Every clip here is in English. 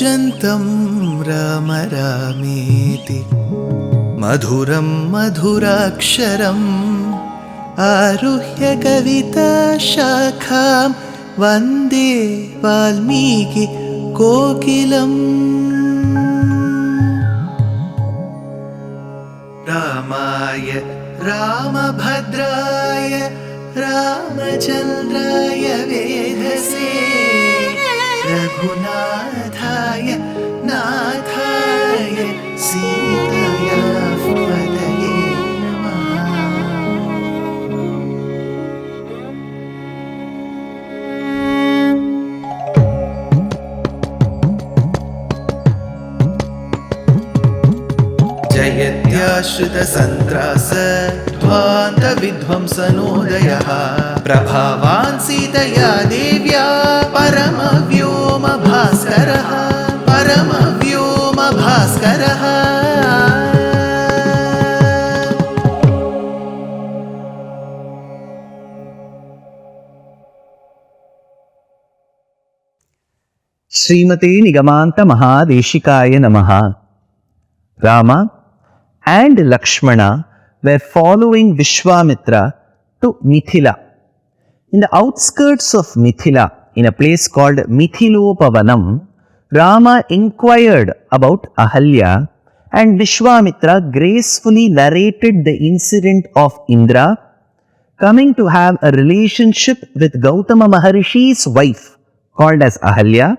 कूजन्तं राम रामेति मधुरं मधुराक्षरम् आरुह्य कविताशाखां वन्दे वाल्मीकि कोकिलम्। रामाय रामभद्राय रामचन्द्राय वेधसे रघुनाथाय नाथाय सीताया पतये नमः। जयत्याश्रितसन्त्रास ध्वान्तविध्वंसनोदयः प्रभावान् सीतया देव्या परमव्योमभास्करः परमव्योमभास्करः। श्रीमते निगमान्त महादेशिकाय नमः। Rama and Lakshmana were following Vishwamitra to Mithila. In the outskirts of Mithila, in a place called Mithilopavanam, Rama inquired about Ahalyā, and Vishwamitra gracefully narrated the incident of Indra coming to have a relationship with Gautama Maharishi's wife called as Ahalyā,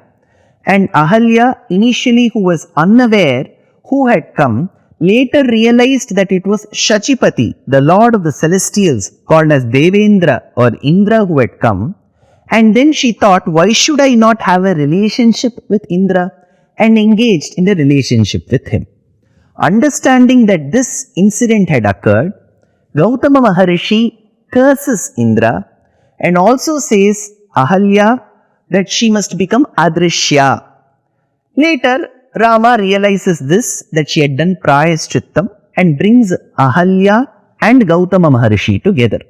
and Ahalyā, initially who was unaware who had come, later realized that it was Shachipati, the lord of the celestials, called as Devendra or Indra, who had come. And then she thought, why should I not have a relationship with Indra? And engaged in a relationship with him. Understanding that this incident had occurred, Gautama Maharishi curses Indra and also says Ahalyā that she must become Adrishya. Later, Rama realizes this, that she had done Prayaschittam, and brings Ahalyā and Gautama Maharishi together.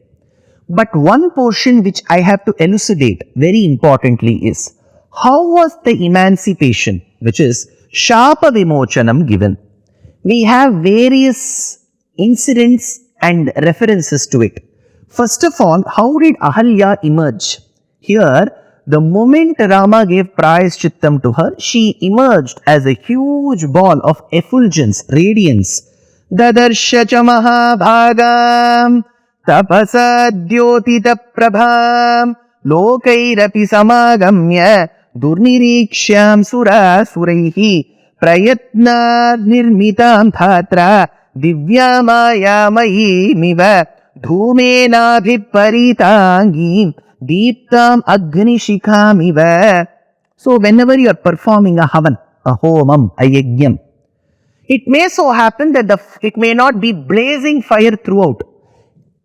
But one portion which I have to elucidate very importantly is, how was the emancipation, which is Shapa Vimochanam, given? We have various incidents and references to it. First of all, how did Ahalyā emerge? Here, the moment Rama gave Prayaschittam to her, she emerged as a huge ball of effulgence, radiance. Dadarsha cha mahabhagam tapasa dyotita prabham lokairapi samagamya durnirikshyam suraihi prayatna nirmitam thatra divyamayamayi dhumena Deeptam Agni Shikhamiva. So whenever you are performing a havan, a homam, a yajnam, it may so happen that it may not be blazing fire throughout.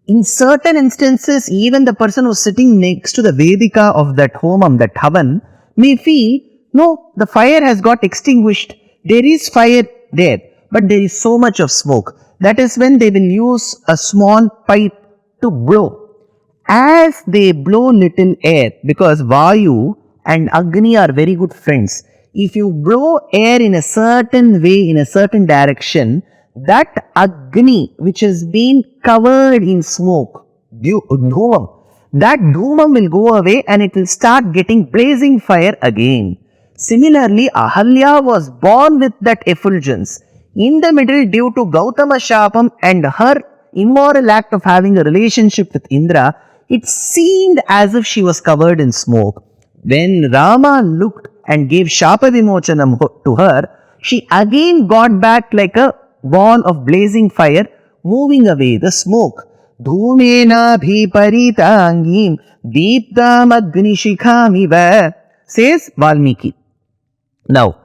In certain instances, even the person who is sitting next to the Vedika of that homam, that havan, may feel, no, the fire has got extinguished. There is fire there, but there is so much of smoke. That is when they will use a small pipe to blow. As they blow little air, because Vayu and Agni are very good friends, if you blow air in a certain way, in a certain direction, that Agni which has been covered in smoke, dhumam, that dhumam will go away and it will start getting blazing fire again. Similarly, Ahalyā was born with that effulgence. In the middle, due to Gautama Shapam and her immoral act of having a relationship with Indra, it seemed as if she was covered in smoke. When Rama looked and gave Shapa Vimochanam to her, she again got back like a ball of blazing fire, moving away the smoke. Dhumena bhiparitangim deeptam agnishikhamiva, says Valmiki. Now,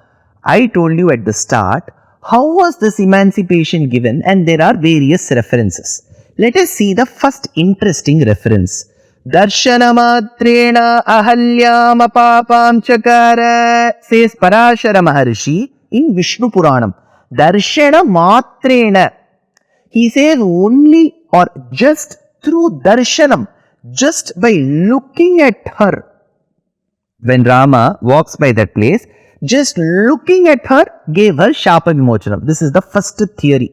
I told you at the start, how was this emancipation given, and there are various references. Let us see the first interesting reference. Darshanamatrena ahalyam apapam chakara, says Parashara Maharishi in Vishnu Puranam. Darshana matrena. He says only or just through darshanam, just by looking at her. When Rama walks by that place, just looking at her gave her Shapa Vimochanam. This is the first theory.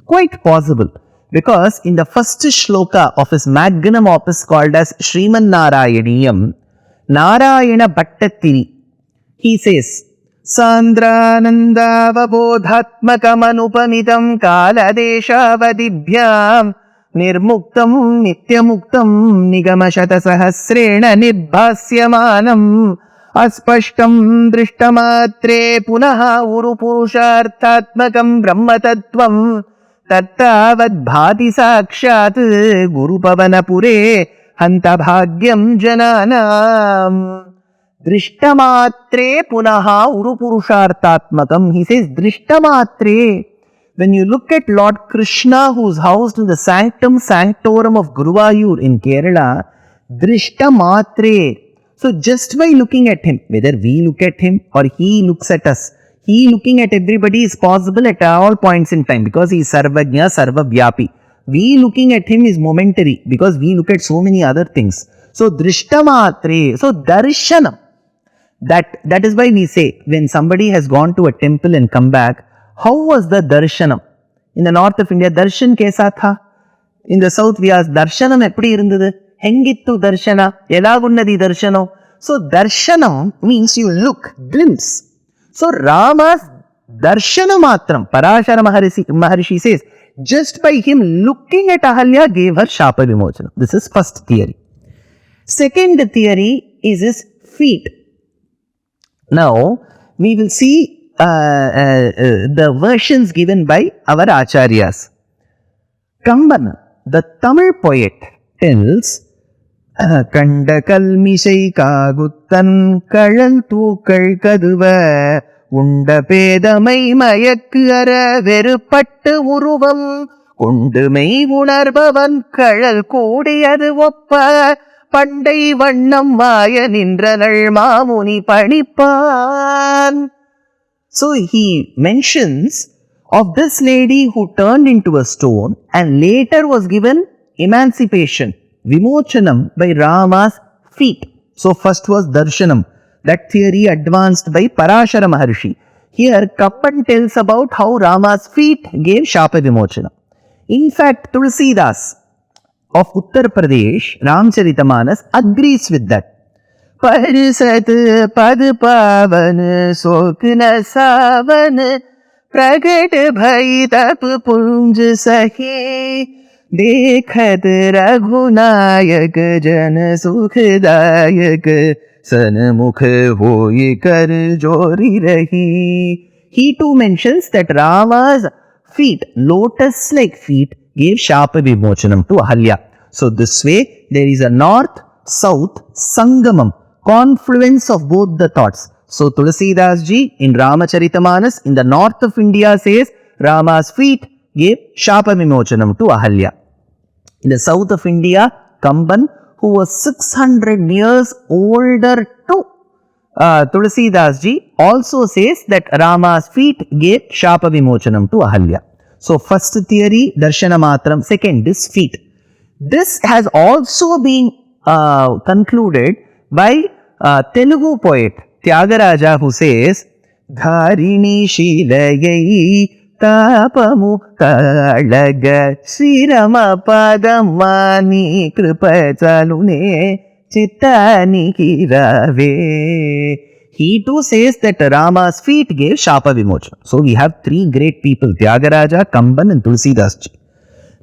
Quite possible, because in the first shloka of his magnum opus called as Sriman Narayaniyam, Narayana Bhattathiri, he says, Sandranandavabodhatmakamanupamitam kaladeshavadibhyam nirmuktam nityamuktam nigamashatasahasrena nirbhasyamanam aspashtam drishtamatre punaha urupurusharthatmakam brahmatattvam tattavad bhati sakshat gurupavanapure hanta bhagyam jananam. Drishtamatre punaha urupurushartatmakam. He says Drishtamatre. When you look at Lord Krishna, who is housed in the sanctum sanctorum of Guruvayur in Kerala, Drishtamatre. So just by looking at him, whether we look at him or he looks at us, he looking at everybody is possible at all points in time, because he is Sarvajna, Sarvavyapi. We looking at him is momentary, because we look at so many other things. So Drishtamatre. So Darshanam. That is why we say, when somebody has gone to a temple and come back, how was the darshanam? In the north of India, darshan kaisa tha? In the south, we ask, darshanam eppadi irundhathu? Hengittu darshana? Elagunnadi darshanam? So, darshanam means you look, glimpse. So, Rama's darshana matram, Parashara Maharishi says, just by him looking at Ahalyā gave her Shapa Vimochanam. This is first theory. Second theory is his feet. Now, we will see the versions given by our Acharyas. Kamban, the Tamil poet, tells, Kandakal misai kaguttan kalal thukal kaduva unda pedamai mayakku ara verupattu uruvam kondumai unarbavan kalal koodiyadu oppa பண்டை வண்ணம் வாய நின்றனள் மாமுனி பணிப்பான். So he mentions of this lady who turned into a stone and later was given emancipation, Vimochanam, by Rama's feet. So first was Darshanam, that theory advanced by Parashara Maharshi. Here Kappan tells about how Rama's feet gave Shapa Vimochanam. In fact, Tulsidas of Uttar Pradesh, Ramcharitamanas, agrees with that. Parisat pad pavan sokna savan pragat bhai tap punj sahi dekhat raghunayak jan sukhdayak sanmukh hoye kar jori rahi. He too mentions that Rama's feet, lotus-like feet, gave Shapa Vimochanam to Ahalyā. So this way, there is a north-south sangamam, confluence of both the thoughts. So Tulsidas ji in Ramacharitamanus in the north of India says, Rama's feet gave Shapa Vimochanam to Ahalyā. In the south of India, Kamban, who was 600 years older to Tulsidas ji, also says that Rama's feet gave Shapa Vimochanam to Ahalyā. So first theory, Darshana Matram. Second is feet. This has also been concluded by Telugu poet Tyagaraja, who says, Dharini Shilayai Tapamu Talaga Sirama Padamani Kripachalune Chittani Kirave. He too says that Rama's feet gave Shapa Vimochanam. So we have three great people, Tyagaraja, Kamban and Tulsidas ji.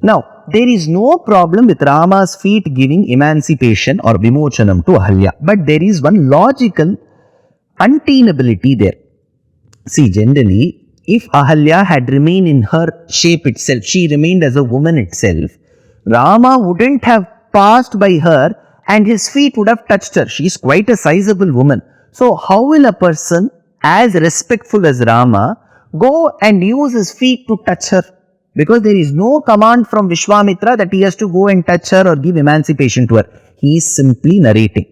Now, there is no problem with Rama's feet giving emancipation or Vimochanam to Ahalyā. But there is one logical untenability there. See, generally, if Ahalyā had remained in her shape itself, she remained as a woman itself, Rama wouldn't have passed by her and his feet would have touched her. She is quite a sizable woman. So how will a person as respectful as Rama go and use his feet to touch her? Because there is no command from Vishwamitra that he has to go and touch her or give emancipation to her. He is simply narrating.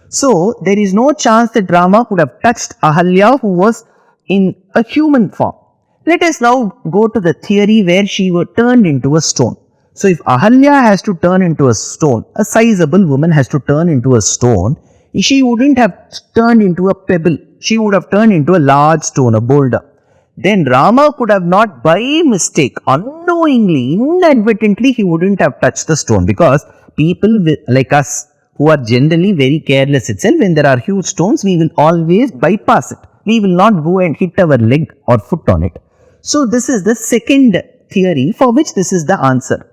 So there is no chance that Rama could have touched Ahalyā, who was in a human form. Let us now go to the theory where she was turned into a stone. So if Ahalyā has to turn into a stone, a sizable woman has to turn into a stone, she wouldn't have turned into a pebble. She would have turned into a large stone, a boulder. Then Rama could have not by mistake, unknowingly, inadvertently, he wouldn't have touched the stone, because people like us who are generally very careless itself, when there are huge stones, we will always bypass it. We will not go and hit our leg or foot on it. So this is the second theory for which this is the answer.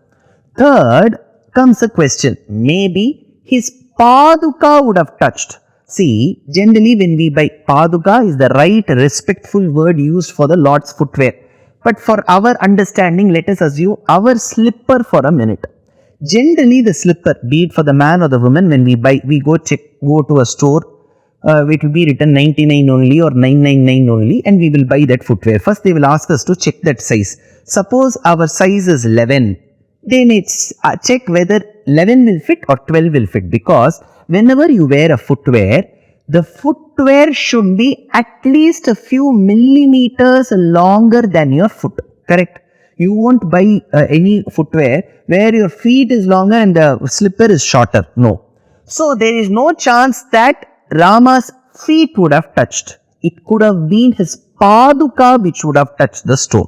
Third comes a question. Maybe his paduka would have touched. See, generally when we buy, paduka is the right respectful word used for the Lord's footwear. But for our understanding, let us assume our slipper for a minute. Generally the slipper, be it for the man or the woman, when we buy, we go to a store, it will be written 99 only or 999 only, and we will buy that footwear. First they will ask us to check that size. Suppose our size is 11. They may check whether 11 will fit or 12 will fit, because whenever you wear a footwear, the footwear should be at least a few millimeters longer than your foot. Correct? You won't buy any footwear where your feet is longer and the slipper is shorter. No. So there is no chance that Rama's feet would have touched. It could have been his paduka which would have touched the stone.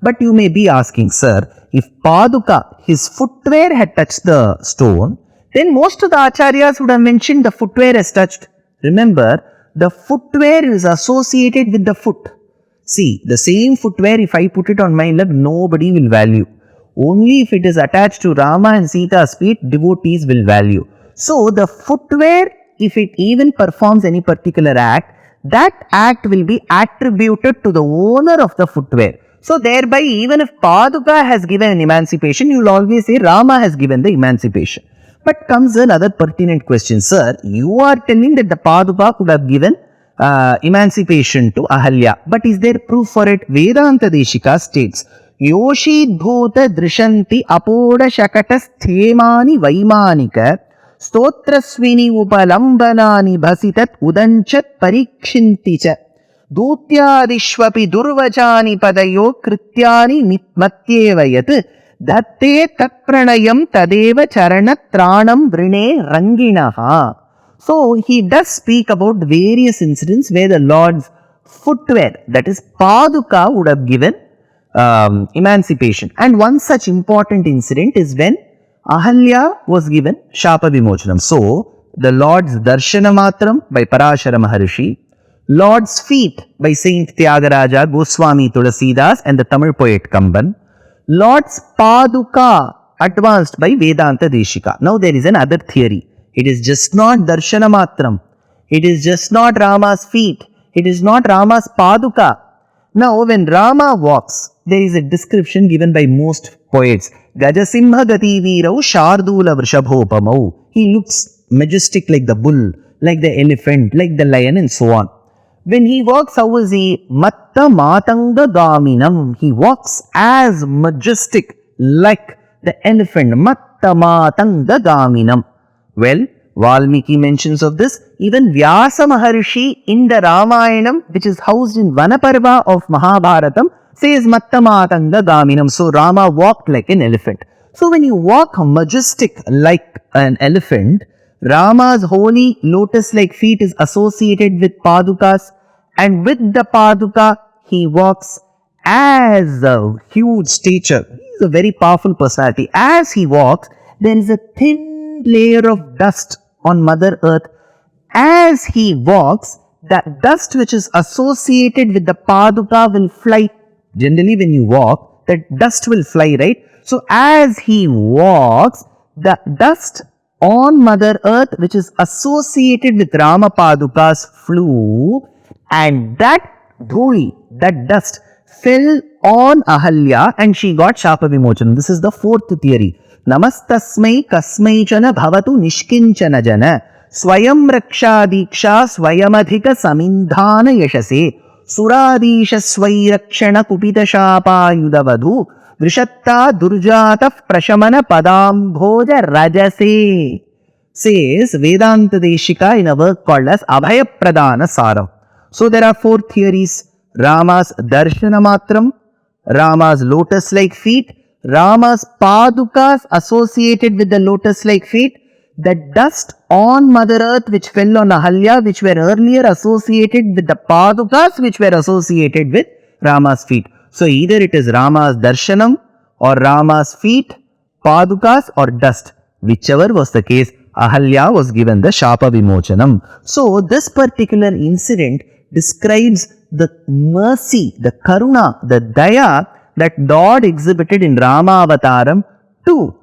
But you may be asking, sir, if paduka, his footwear had touched the stone, then most of the acharyas would have mentioned the footwear as touched. Remember, the footwear is associated with the foot. See, the same footwear, if I put it on my leg, nobody will value. Only if it is attached to Rama and Sita's feet, devotees will value. So, the footwear, if it even performs any particular act, that act will be attributed to the owner of the footwear. So, thereby, even if paduka has given an emancipation, you will always say Rama has given the emancipation. But comes another pertinent question. Sir, you are telling that the paduka could have given emancipation to Ahalyā. But is there proof for it? Vedanta Deshika states, Yoshid bhuta drishanti apoda shakata sthemani vaimanika stotrasvini upalambanani bhasitat udanchat parikshinticha dutyadishvapi durvajani padayo krityani mitmatyevayat datte tatpranayam tadeva charanatranam vrine ranginaha. So, he does speak about various incidents where the Lord's footwear, that is paduka, would have given emancipation. And one such important incident is when Ahalyā was given Shapa Vimochanam. So, the Lord's Darshana Matram by Parashara Maharshi, Lord's feet by Saint Tyagaraja, Goswami Tulasidas and the Tamil poet Kamban, Lord's paduka advanced by Vedanta Deshika. Now, there is another theory. It is just not Darshana Matram. It is just not Rama's feet. It is not Rama's paduka. Now, when Rama walks, there is a description given by most poets. Gajasimha gati virau shardula vrishabhopamau. He looks majestic like the bull, like the elephant, like the lion, and so on. When he walks, how is he? Matta matanga gaminam. He walks as majestic like the elephant. Matta matanga gaminam. Well, Valmiki mentions of this. Even Vyasa Maharshi in the Ramayanam, which is housed in Vanaparva of Mahabharatam, says Mattamatanga Gaminam. So Rama walked like an elephant. So when you walk majestic like an elephant, Rama's holy lotus-like feet is associated with padukas, and with the paduka, he walks as a huge stature. He is a very powerful personality. As he walks, there is a thin layer of dust on Mother Earth. As he walks, that dust which is associated with the paduka will fly. Generally, when you walk, that dust will fly, right? So, as he walks, the dust on Mother Earth which is associated with Rama padukas flew, and that dhuli, that dust, fell on Ahalyā and she got Shapa Vimochanam. This is the fourth theory. Namastasmai kasmaichana bhavatu nishkinchana jana swayam raksha diksha swayamadhika samindhana yashase suradisha swairakshana kupita shapa yudavadhu vrishatta durjata prashamana padambhoja rajase, says Vedanta Deshika in a work called as Abhaya Pradana Saram. So there are four theories: Rama's Darshana Matram, Rama's lotus-like feet, Rama's padukas associated with the lotus-like feet, the dust on Mother Earth which fell on Ahalyā, which were earlier associated with the Padukas which were associated with Rama's feet. So either it is Rama's darshanam or Rama's feet, Padukas or dust. Whichever was the case, Ahalyā was given the Shapa Vimochanam. So this particular incident describes the mercy, the karuna, the daya that Lord exhibited in Rama Avataram to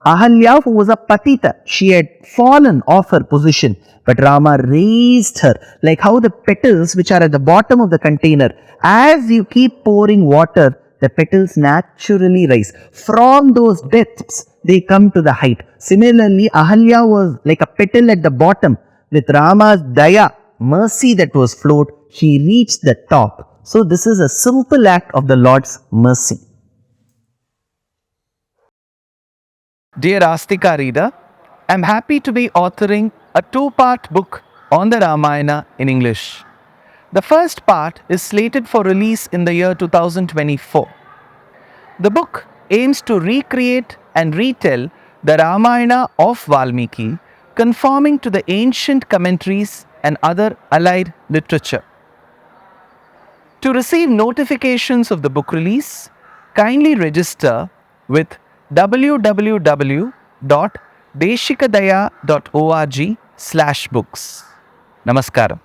Ahalyā, who was a patita. She had fallen off her position, but Rama raised her, like how the petals which are at the bottom of the container, as you keep pouring water, the petals naturally rise. From those depths, they come to the height. Similarly, Ahalyā was like a petal at the bottom. With Rama's daya, mercy that was flowed, she reached the top. So this is a simple act of the Lord's mercy. Dear Astika reader, I am happy to be authoring a two-part book on the Ramayana in English. The first part is slated for release in the year 2024. The book aims to recreate and retell the Ramayana of Valmiki, conforming to the ancient commentaries and other allied literature. To receive notifications of the book release, kindly register with www.deshikadaya.org/books. Namaskaram.